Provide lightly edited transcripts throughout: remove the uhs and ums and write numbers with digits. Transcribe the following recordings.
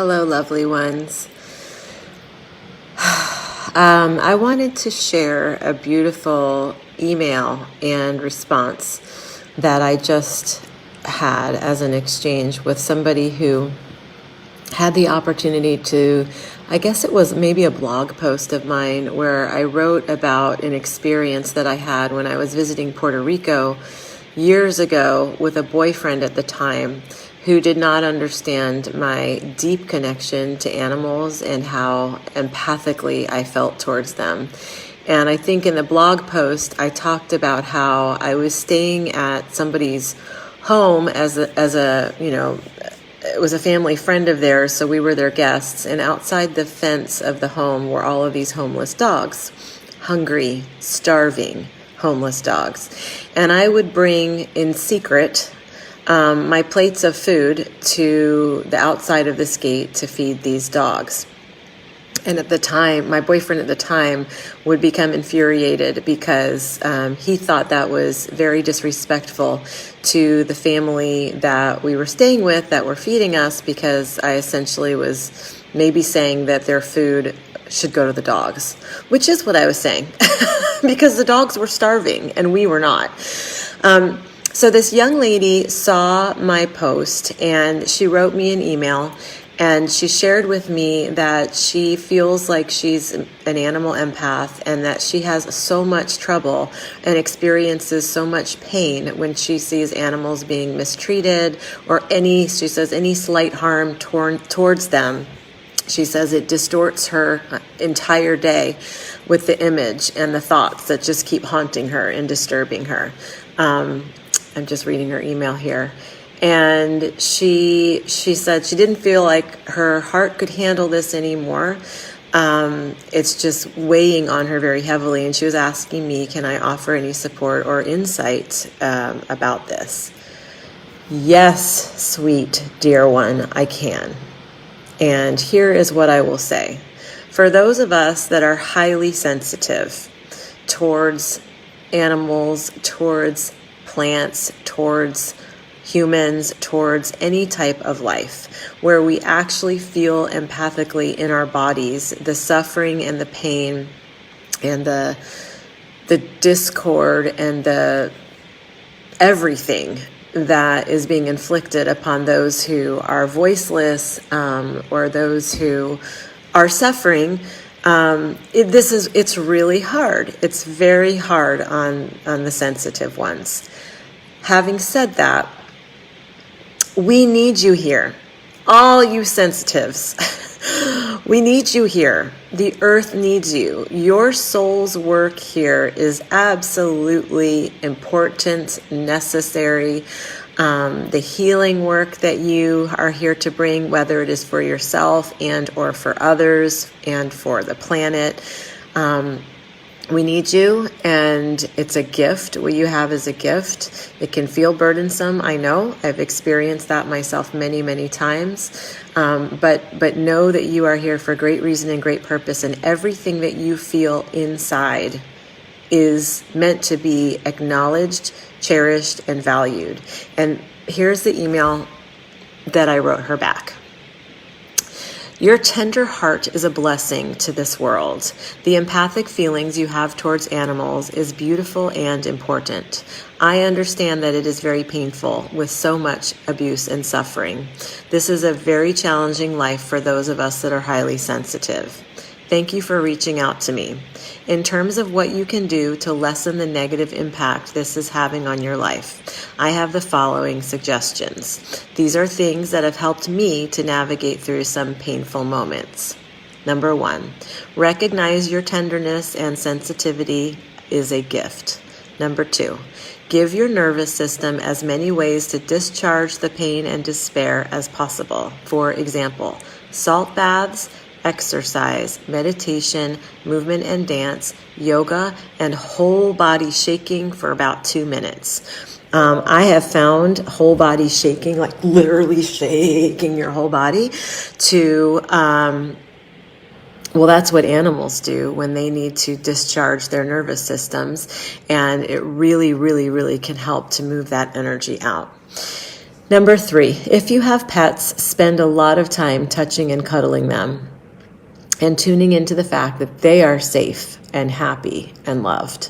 Hello, lovely ones. I wanted to share a beautiful email and response that I just had as an exchange with somebody who had the opportunity to, I guess it was maybe a blog post of mine where I wrote about an experience that I had when I was visiting Puerto Rico years ago with a boyfriend at the time who did not understand my deep connection to animals and how empathically I felt towards them. And I think in the blog post, I talked about how I was staying at somebody's home as a it was a family friend of theirs, so we were their guests. And outside the fence of the home were all of these homeless dogs, hungry, starving, homeless dogs. And I would bring in secret my plates of food to the outside of this gate to feed these dogs. And at the time, my boyfriend at the time would become infuriated because he thought that was very disrespectful to the family that we were staying with that were feeding us, because I essentially was maybe saying that their food should go to the dogs, which is what I was saying, because the dogs were starving and we were not. So this young lady saw my post and she wrote me an email. And she shared with me that she feels like she's an animal empath and that she has so much trouble and experiences so much pain when she sees animals being mistreated or she says any slight harm towards them. She says it distorts her entire day with the image and the thoughts that just keep haunting her and disturbing her. I'm just reading her email here. And she said she didn't feel like her heart could handle this anymore. It's just weighing on her very heavily. And she was asking me, can I offer any support or insight about this? Yes, sweet dear one, I can. And here is what I will say. For those of us that are highly sensitive towards animals, towards plants, towards humans, towards any type of life, where we actually feel empathically in our bodies the suffering and the pain and the discord and the everything that is being inflicted upon those who are voiceless or those who are suffering. It's really hard. It's very hard on the sensitive ones. Having said that, we need you here. All you sensitives. We need you here. The earth needs you. Your soul's work here is absolutely important, necessary. The healing work that you are here to bring, whether it is for yourself and or for others and for the planet. We need you, and it's a gift. What you have is a gift. It can feel burdensome, I know. I've experienced that myself many, many times. But know that you are here for great reason and great purpose, and everything that you feel inside is meant to be acknowledged, cherished, and valued. And here's the email that I wrote her back. Your tender heart is a blessing to this world. The empathic feelings you have towards animals is beautiful and important. I understand that it is very painful with so much abuse and suffering. This is a very challenging life for those of us that are highly sensitive. Thank you for reaching out to me. In terms of what you can do to lessen the negative impact this is having on your life, I have the following suggestions. These are things that have helped me to navigate through some painful moments. Number 1, recognize your tenderness and sensitivity is a gift. Number 2, give your nervous system as many ways to discharge the pain and despair as possible. For example, salt baths, exercise, meditation, movement and dance, yoga, and whole body shaking for about 2 minutes. I have found whole body shaking, like literally shaking your whole body, to well, that's what animals do when they need to discharge their nervous systems, and it really, really, really can help to move that energy out. Number 3, if you have pets, spend a lot of time touching and cuddling them and tuning into the fact that they are safe and happy and loved.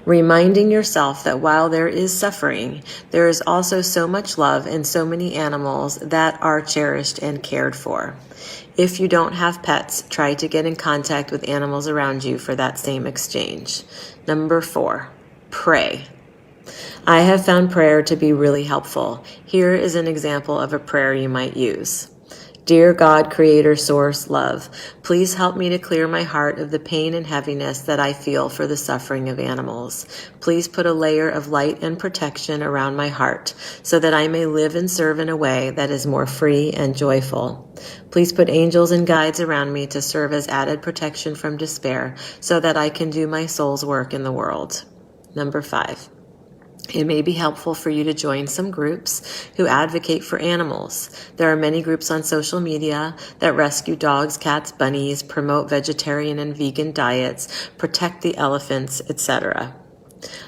Reminding yourself that while there is suffering, there is also so much love and so many animals that are cherished and cared for. If you don't have pets, try to get in contact with animals around you for that same exchange. Number 4, pray. I have found prayer to be really helpful. Here is an example of a prayer you might use. Dear God, Creator, Source, Love, please help me to clear my heart of the pain and heaviness that I feel for the suffering of animals. Please put a layer of light and protection around my heart so that I may live and serve in a way that is more free and joyful. Please put angels and guides around me to serve as added protection from despair so that I can do my soul's work in the world. Number 5. It may be helpful for you to join some groups who advocate for animals. There are many groups on social media that rescue dogs, cats, bunnies, promote vegetarian and vegan diets, protect the elephants, etc.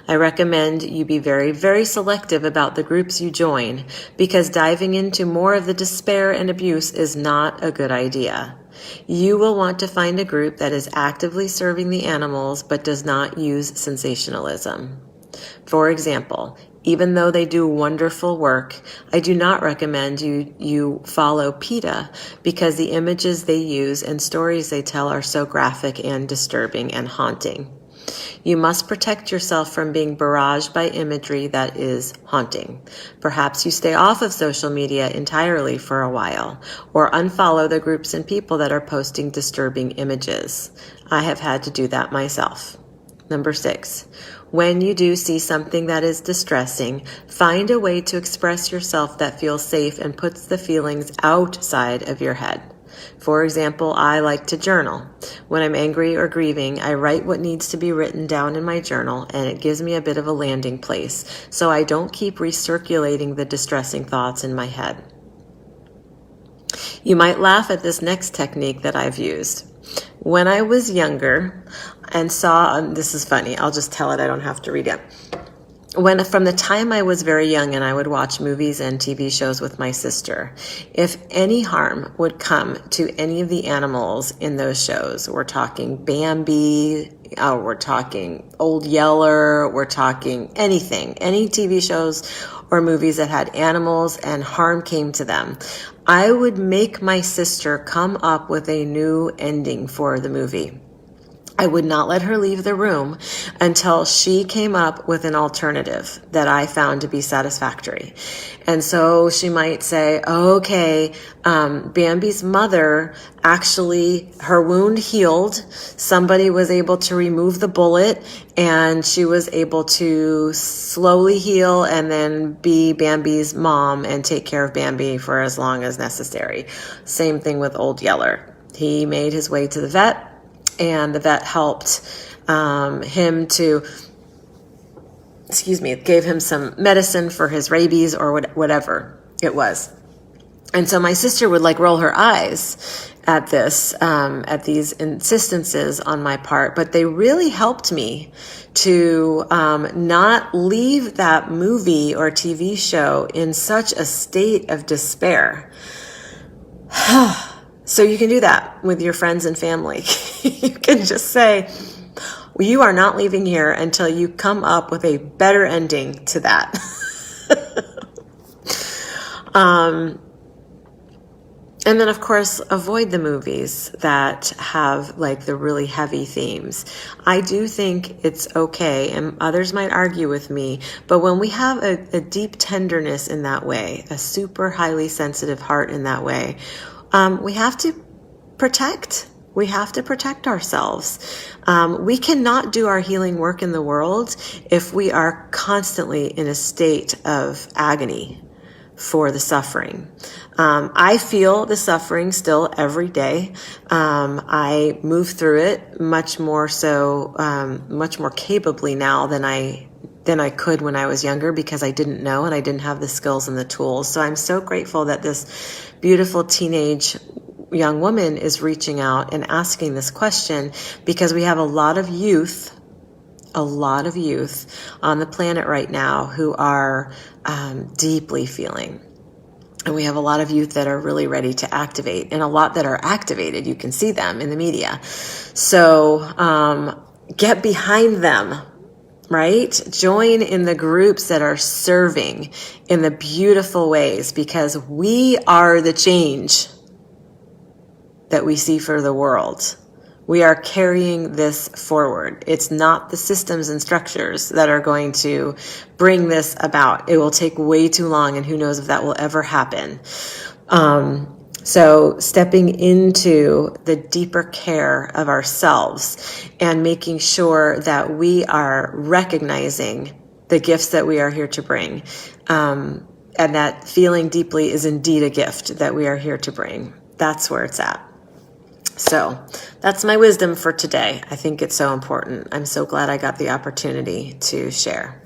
I recommend you be very, very selective about the groups you join because diving into more of the despair and abuse is not a good idea. You will want to find a group that is actively serving the animals but does not use sensationalism. For example, even though they do wonderful work, I do not recommend you follow PETA because the images they use and stories they tell are so graphic and disturbing and haunting. You must protect yourself from being barraged by imagery that is haunting. Perhaps you stay off of social media entirely for a while, or unfollow the groups and people that are posting disturbing images. I have had to do that myself. Number 6, when you do see something that is distressing, find a way to express yourself that feels safe and puts the feelings outside of your head. For example, I like to journal. When I'm angry or grieving, I write what needs to be written down in my journal, and it gives me a bit of a landing place, so I don't keep recirculating the distressing thoughts in my head. You might laugh at this next technique that I've used. When I was younger and saw, this is funny, I'll just tell it, I don't have to read it. From the time I was very young and I would watch movies and TV shows with my sister, if any harm would come to any of the animals in those shows, we're talking Bambi, we're talking Old Yeller, we're talking anything, any TV shows or movies that had animals and harm came to them, I would make my sister come up with a new ending for the movie. I would not let her leave the room until she came up with an alternative that I found to be satisfactory. And so she might say, okay, Bambi's mother, actually, her wound healed. Somebody was able to remove the bullet and she was able to slowly heal and then be Bambi's mom and take care of Bambi for as long as necessary. Same thing with Old Yeller. He made his way to the vet, and the vet helped him to, gave him some medicine for his rabies or whatever it was. And so my sister would roll her eyes at this, at these insistences on my part, but they really helped me to not leave that movie or TV show in such a state of despair. So you can do that with your friends and family. You can just say, well, you are not leaving here until you come up with a better ending to that. And then, of course, avoid the movies that have the really heavy themes. I do think it's okay, and others might argue with me, but when we have a deep tenderness in that way, a super highly sensitive heart in that way, we have to protect. We have to protect ourselves. We cannot do our healing work in the world if we are constantly in a state of agony for the suffering. I feel the suffering still every day. I move through it much more capably now than I could when I was younger because I didn't know and I didn't have the skills and the tools. So I'm so grateful that this beautiful teenage young woman is reaching out and asking this question because we have a lot of youth on the planet right now who are deeply feeling And we have a lot of youth that are really ready to activate, and a lot that are activated. You can see them in the media. So get behind them, right? Join in the groups that are serving in the beautiful ways, because we are the change that we see for the world. We are carrying this forward. It's not the systems and structures that are going to bring this about. It will take way too long, and who knows if that will ever happen. So stepping into the deeper care of ourselves and making sure that we are recognizing the gifts that we are here to bring. And that feeling deeply is indeed a gift that we are here to bring. That's where it's at. So that's my wisdom for today. I think it's so important. I'm so glad I got the opportunity to share.